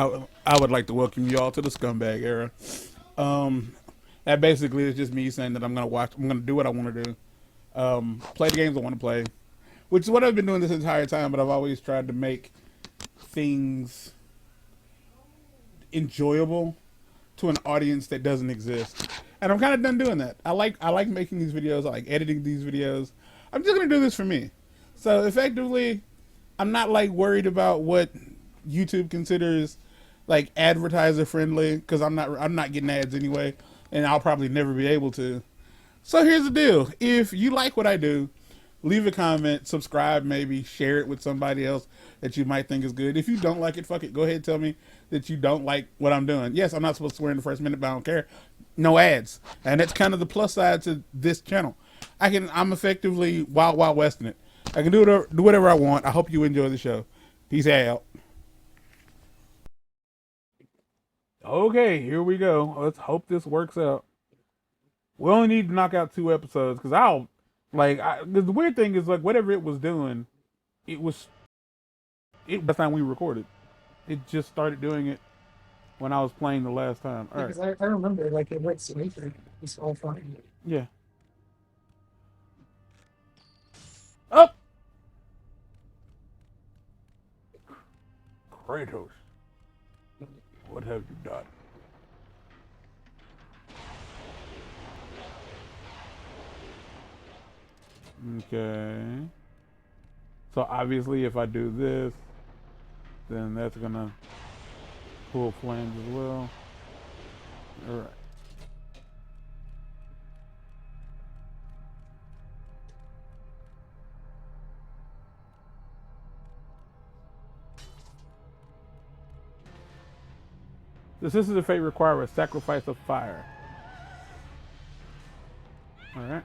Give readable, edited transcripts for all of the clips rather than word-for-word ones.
I would like to welcome you all to the scumbag era. That basically is just me saying that I'm gonna do what I want to do, play the games I want to play, which is what I've been doing this entire time. But I've always tried to make things enjoyable to an audience that doesn't exist, and I'm kind of done doing that. I like making these videos. I like editing these videos. I'm just gonna do this for me. So effectively, I'm not like worried about what YouTube considers like advertiser friendly because I'm not getting ads anyway, and I'll probably never be able to. So here's the deal: if you like what I do, leave a comment, subscribe, maybe share it with somebody else that you might think is good. If you don't like it, fuck it. Go ahead and tell me that you don't like what I'm doing. Yes, I'm not supposed to swear in the first minute, but I don't care. No ads, and that's kind of the plus side to this channel. I'm effectively wild westing it. I can do whatever I want. I hope you enjoy the show. Peace out. Okay, here we go. Let's hope this works out. We only need to knock out 2 episodes because the weird thing is like whatever it was doing, it was last time we recorded. It just started doing it when I was playing the last time. All right. Because I remember like it went smoothly. It's all fine. Yeah. Up. Kratos, what have you done? Okay. So obviously if I do this, then that's gonna pull flames as well. Alright. The Sisters of Fate require a sacrifice of fire. Alright.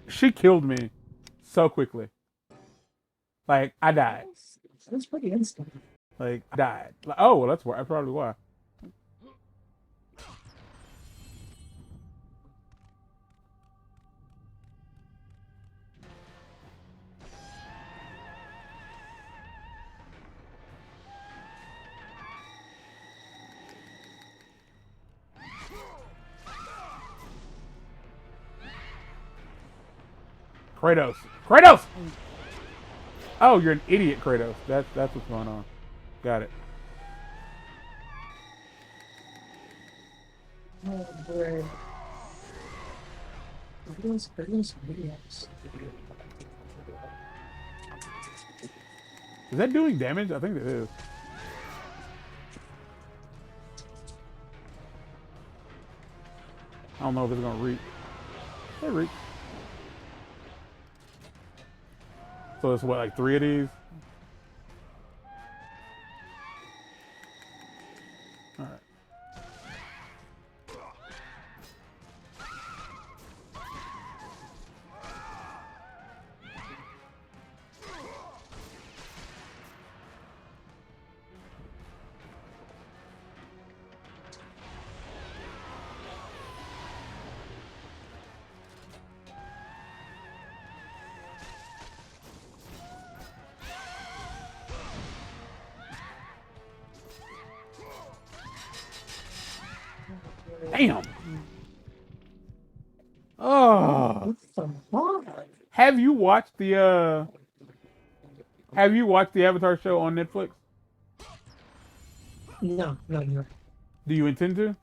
She killed me so quickly. Like, I died. That's pretty instant. Like, I died. Like, oh, well, that's probably why. Kratos. Kratos! Oh, you're an idiot, Kratos. That's what's going on. Got it. Oh boy. Videos. Is that doing damage? I think it is. I don't know if it's gonna reach. It reach. So it's what, like 3 of these? Alright. Damn. Oh. Have you watched the Avatar show on Netflix? No. Do you intend to?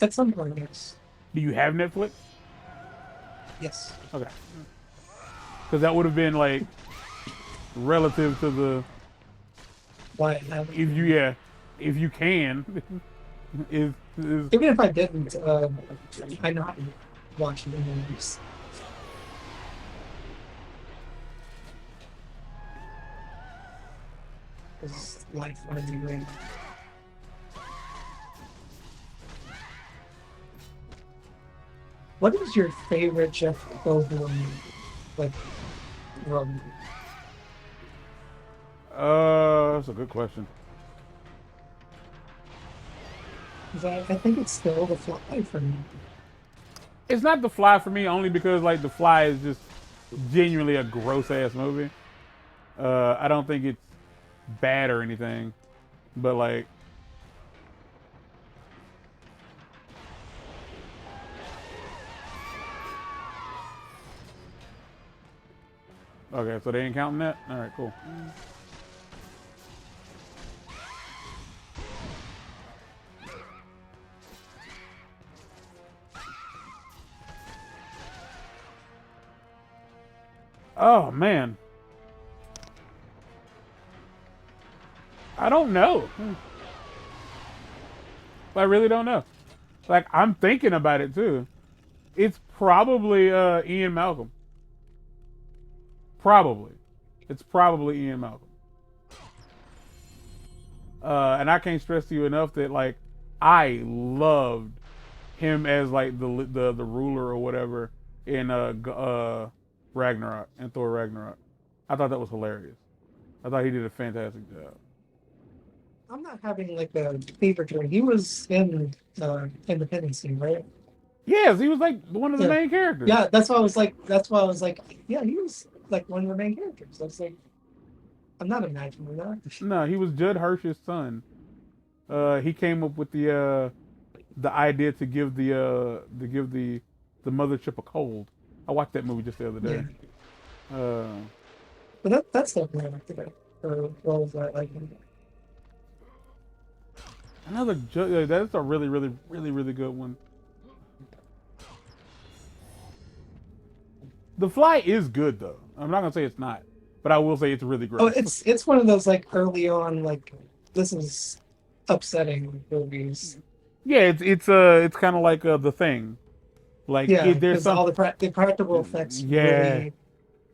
At some point, yes. Do you have Netflix? Yes. Okay. Because that would have been like relative to the Why? if you can is Even if I didn't, I know how to watch movies. Because life would be great. What is your favorite Jeff Goldblum like role? that's a good question. I think it's still The Fly for me. It's not The Fly for me only because like The Fly is just genuinely a gross ass movie. I don't think it's bad or anything, but like, okay, so they ain't counting that. All right, cool. Oh man, I don't know. I really don't know. Like I'm thinking about it too. It's probably Ian Malcolm. Probably. It's probably Ian Malcolm. And I can't stress to you enough that like I loved him as like the ruler or whatever in Ragnarok and Thor Ragnarok. I thought that was hilarious. I thought he did a fantastic job. I'm not having like a fever dream. He was in Independence Day, right? Yes, he was like one of the Yeah. main characters. Yeah, that's why I was like, yeah, he was like one of the main characters. I was like, I'm not imagining that. No, he was Judd Hirsch's son. He came up with the idea to give the mothership a cold. I watched that movie just the other Yeah, day. Uh, but that's definitely like the for roles that like him. that's a really, really, really, really good one. The Fly is good though. I'm not gonna say it's not, but I will say it's really Oh, great. it's one of those like early on like this is upsetting movies. Yeah, it's kind of like The Thing. Like Yeah, there's because some all the practical effects yeah. really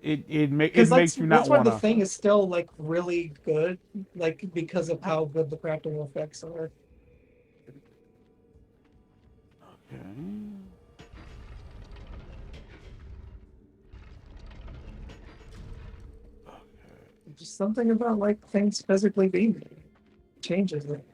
It because makes you not that's why the wanna. thing is still like really good, like because of how good the practical effects are. Okay. Just something about like things physically being changes it.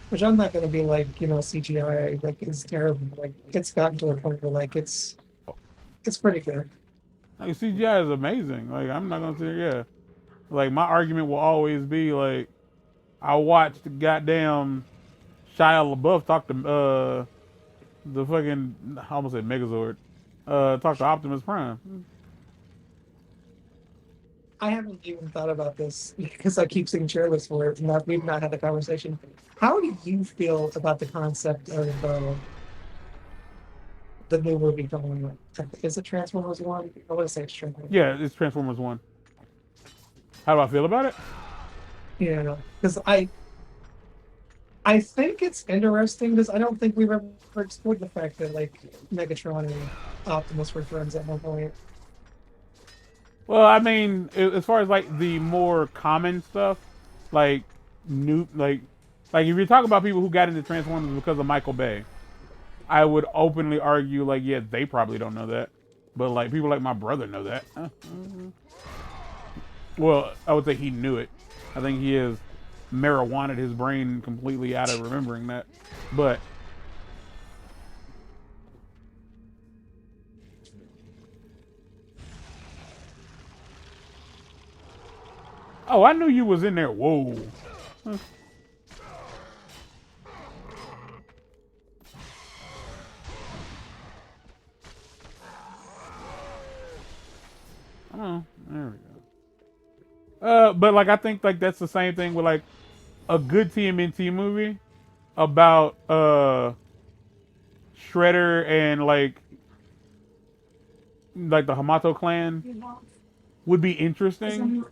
Which I'm not gonna be like, CGI like is terrible. Like it's gotten to a point where like it's pretty good. Like CGI is amazing. Like I'm not gonna say yeah. Like my argument will always be like I watched the goddamn Shia LaBeouf talk to the fucking I almost said Megazord. Talk to Optimus Prime. I haven't even thought about this because I keep seeing trailers for it and we've not had a conversation. How do you feel about the concept of the new movie coming out? Is it Transformers One? I want to say it's Transformers. Yeah, it's Transformers One. How do I feel about it? Yeah, because I think it's interesting because I don't think we've ever explored the fact that like Megatron and Optimus were friends at one point. Well, I mean, as far as like the more common stuff, like new, like if you're talking about people who got into Transformers because of Michael Bay, I would openly argue like, yeah, they probably don't know that, but like people like my brother know that. Well, I would say he knew it. I think he has marijuanaed his brain completely out of remembering that, but. Oh, I knew you was in there. Whoa. Huh. Oh, there we go. But like I think like that's the same thing with like a good TMNT movie about Shredder and like the Hamato clan would be interesting.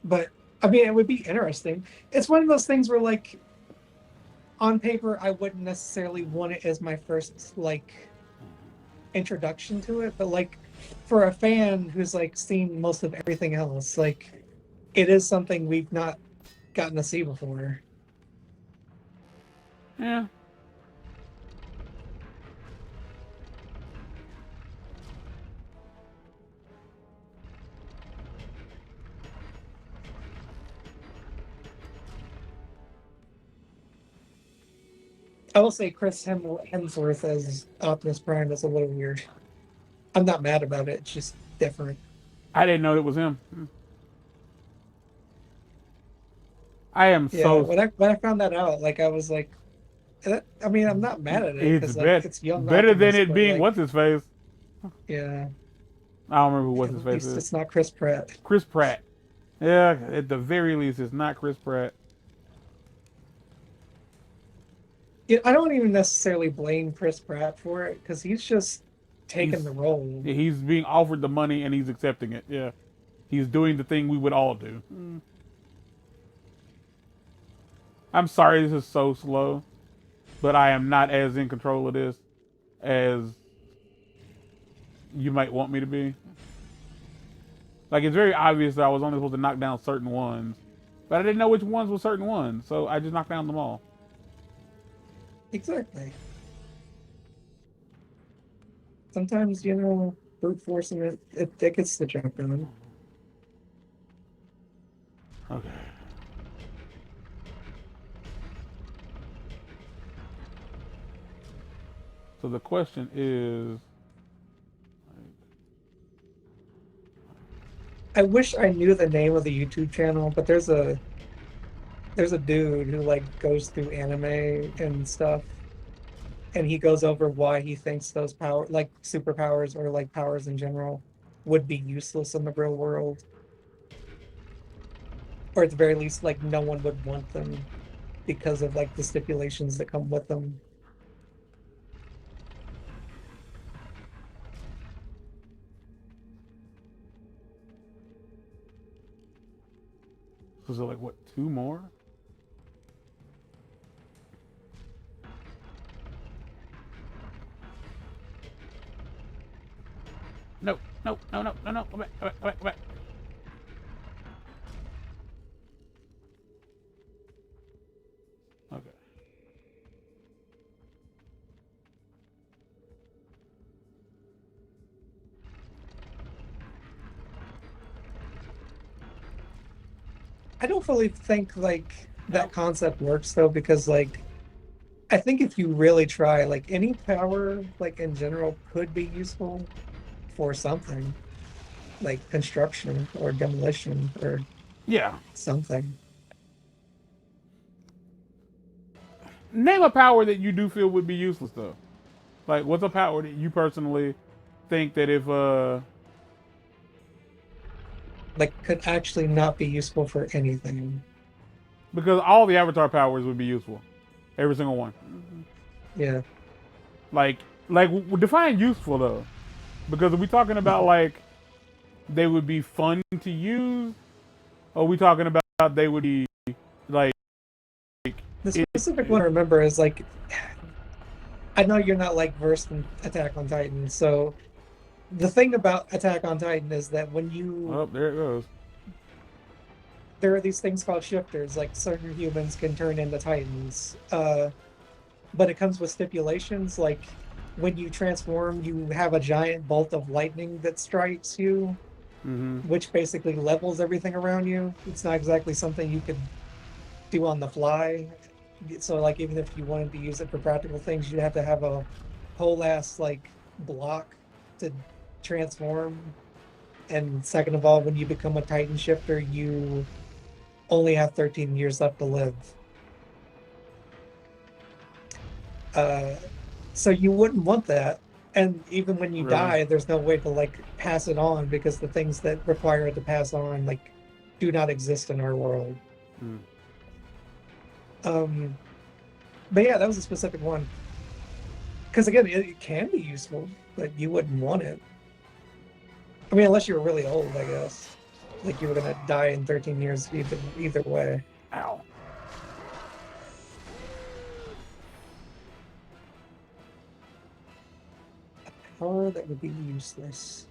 But I mean, it would be interesting. It's one of those things where like on paper, I wouldn't necessarily want it as my first like introduction to it, but like for a fan who's like seen most of everything else, like it is something we've not gotten to see before. Yeah. I will say Chris Hemsworth as Optimus Prime is a little weird. I'm not mad about it. It's just different. I didn't know it was him. I am Yeah, so. when I found that out, like I was like, I mean, I'm not mad at it It's because like bet it's young better than Optimus, it but being like, what's his face. yeah, I don't remember who what's at his face least is. it's not Chris Pratt. Chris Pratt. Yeah, at the very least, it's not Chris Pratt. Yeah, I don't even necessarily blame Chris Pratt for it because he's just taking He's the role. he's being offered the money and he's accepting it. Yeah, he's doing the thing we would all do. I'm sorry this is so slow, but I am not as in control of this as you might want me to be. Like it's very obvious that I was only supposed to knock down certain ones, but I didn't know which ones were certain ones, so I just knocked down them all. Exactly. Sometimes, brute forcing it gets the job done. Okay. So the question is, I wish I knew the name of the YouTube channel, but there's a dude who like goes through anime and stuff, and he goes over why he thinks those like superpowers or like powers in general, would be useless in the real world, or at the very least, like no one would want them because of like the stipulations that come with them. was it like what, two more? No, no, no, no, no, no. Go back, go back, go back, go back. Okay. I don't fully think like that Nope. concept works though, because like I think if you really try, like any power, like in general, could be useful for something, like construction or demolition or Yeah. something. Name a power that you do feel would be useless though. Like, what's a power that you personally think that if Like could actually not be useful for anything. because all the Avatar powers would be useful, every single one. Yeah. Like, like define useful though, because are we talking about like they would be fun to use, or are we talking about they would be like The it, specific one I remember is like I know you're not like versed in Attack on Titan, so the thing about Attack on Titan is that when you oh, there it goes. there are these things called shifters, like certain humans can turn into Titans. But it comes with stipulations, like when you transform, you have a giant bolt of lightning that strikes you, Mm-hmm. which basically levels everything around you. It's not exactly something you could do on the fly. So, like, even if you wanted to use it for practical things, you'd have to have a whole ass like block to transform. And second of all, when you become a Titan shifter, you only have 13 years left to live. Uh, so you wouldn't want that. And even when you Really? die, there's no way to like pass it on because the things that require it to pass on like do not exist in our world. Mm. Um, but yeah, that was a specific one. Because again, it can be useful, but you wouldn't want it. I mean, unless you were really old, I guess. Like you were gonna die in 13 years either way. Ow. Power that would be useless.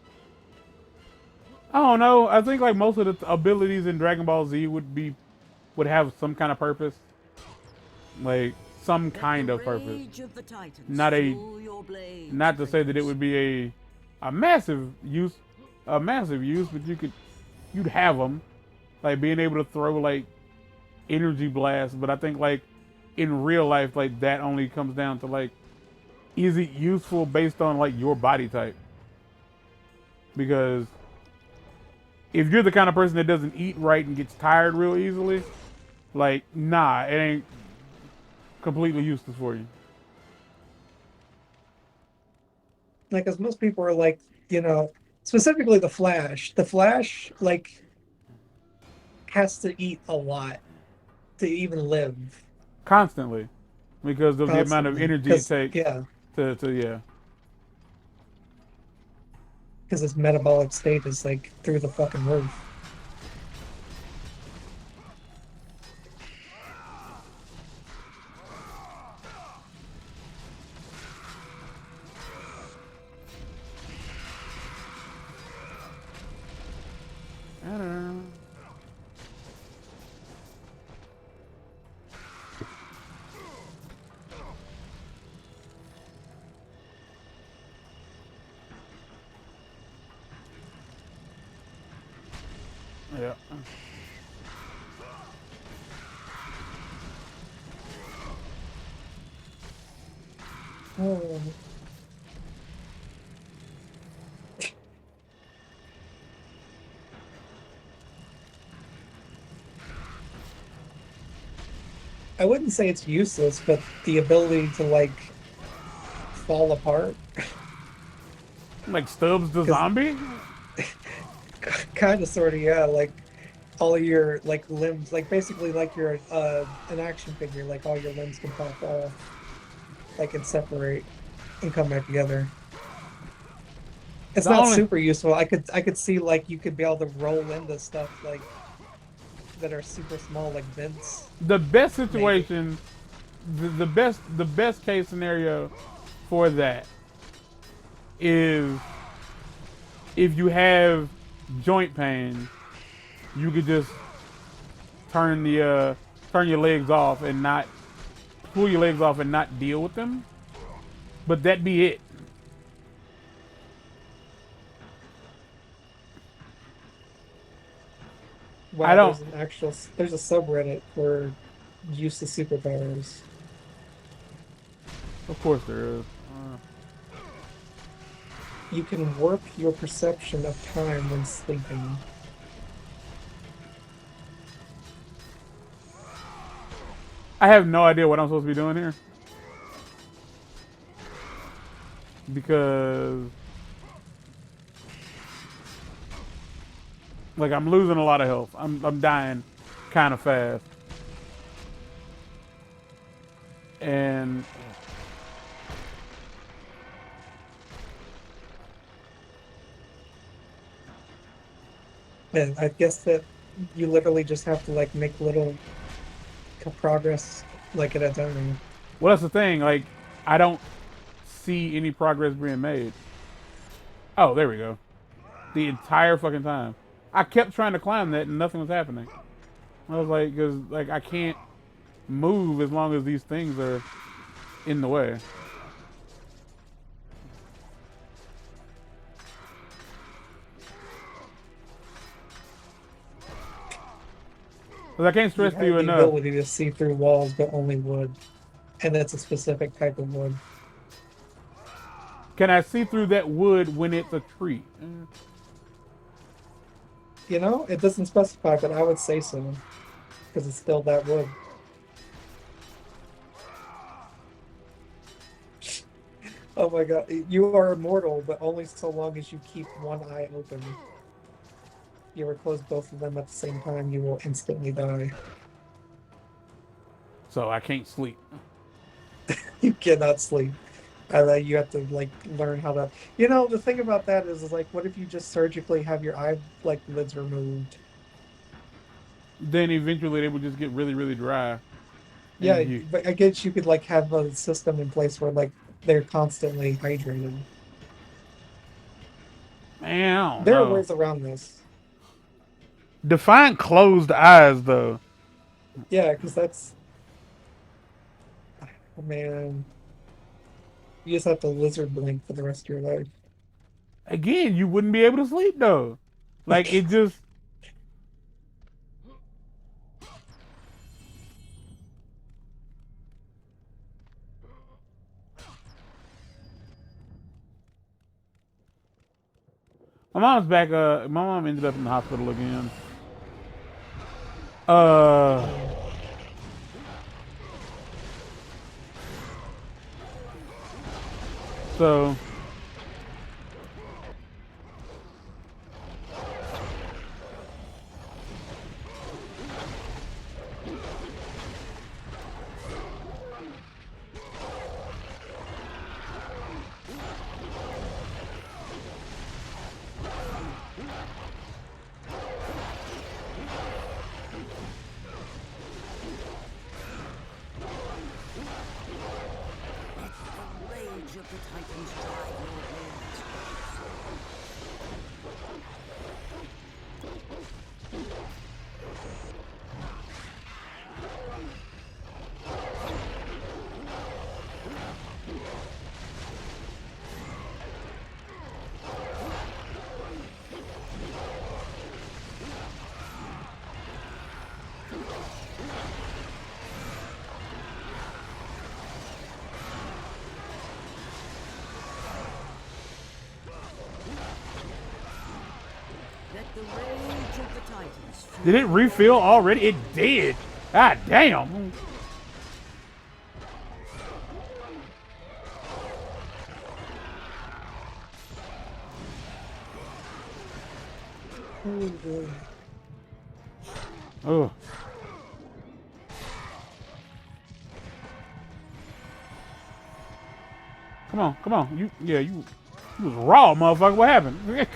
I don't know. I think like most of the abilities in Dragon Ball Z would have some kind of purpose, like some kind of purpose. Not a not to say that it would be a massive use, but you'd have them, like being able to throw like energy blasts. But I think like in real life, like that only comes down to like, is it useful based on like your body type? Because if you're the kind of person that doesn't eat right and gets tired real easily, like nah, it ain't completely useless for you. Like, as most people are like, you know, specifically the Flash. The Flash, like, has to eat a lot to even live Constantly, because of the amount of constantly. energy it Because, takes yeah, to yeah. because his metabolic state is like through the fucking roof. I don't know. Yeah. Oh. I wouldn't say it's useless, but the ability to like fall apart, Like Stubbs the because zombie? kind of sort of, yeah, like all your like limbs, like basically like you're an action figure, like all your limbs can pop off, like and separate and come back together. It's The not only super useful. I could see like you could be able to roll into stuff like that are super small, like vents, the best maybe. situation, the best case scenario for that is if you have joint pain, you could just turn the turn your legs off and not pull your legs off and not deal with them. But that'd be it. I Wow, don't. there's a subreddit for use of superpowers. Of course there is. You can warp your perception of time when sleeping. I have no idea what I'm supposed to be doing here because like I'm losing a lot of health. I'm dying kind of fast, and And I guess that you literally just have to like make little progress like at a time. well that's the thing. Like I don't see any progress being made. Oh, there we go. The entire fucking time, I kept trying to climb that and nothing was happening. I was like, because like I can't move as long as these things are in the way. Because I can't You stress to have you the enough. ability to see through walls, but only wood. And that's a specific type of wood. Can I see through that wood when it's a tree? You know, it doesn't specify, but I would say so, because it's still that wood. Oh my God. You are immortal, but only so long as you keep one eye open. You ever close both of them at the same time, you will instantly die. So I can't sleep. You cannot sleep. You have to like learn how to. You know, the thing about that is like, what if you just surgically have your eye like lids removed? Then eventually they would just get really, really dry. And Yeah, you, but I guess you could like have a system in place where like they're constantly hydrated. man, I don't There are know. ways around this. Define closed eyes though. Yeah, because that's oh, man. You just have to lizard blink for the rest of your life. Again, you wouldn't be able to sleep though. Like it just My mom's back. My mom ended up in the hospital again. So. Did it refill already? It did. God damn. Oh boy. Oh. Come on, come on. You was raw, motherfucker. What happened?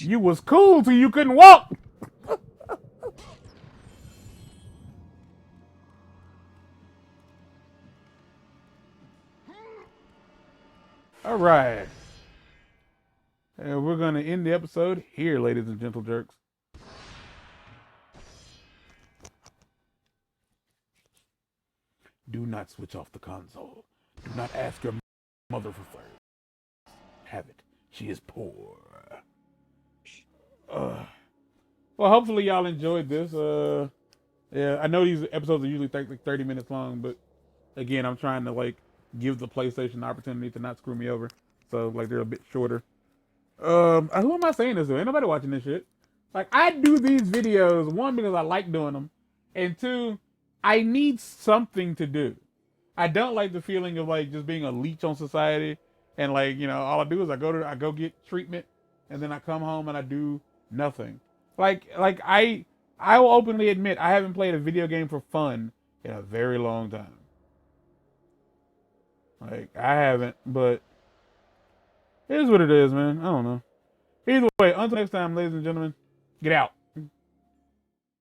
You was cool till you couldn't walk. All right. And we're going to end the episode here, ladies and gentle jerks. Do not switch off the console. Do not ask your mother for furs. Have it. She is poor. Well, hopefully y'all enjoyed this. Yeah, I know these episodes are usually 30 minutes long, but again, I'm trying to like give the PlayStation the opportunity to not screw me over. So like they're a bit shorter. Who am I saying this to? Ain't nobody watching this shit. Like I do these videos, one, because I like doing them, and two, I need something to do. I don't like the feeling of like just being a leech on society and like, you know, all I do is I go get treatment and then I come home and I do nothing. Like I will openly admit I haven't played a video game for fun in a very long time. Like I haven't, but it is what it is, man. I don't know. Either way, until next time, ladies and gentlemen, get out.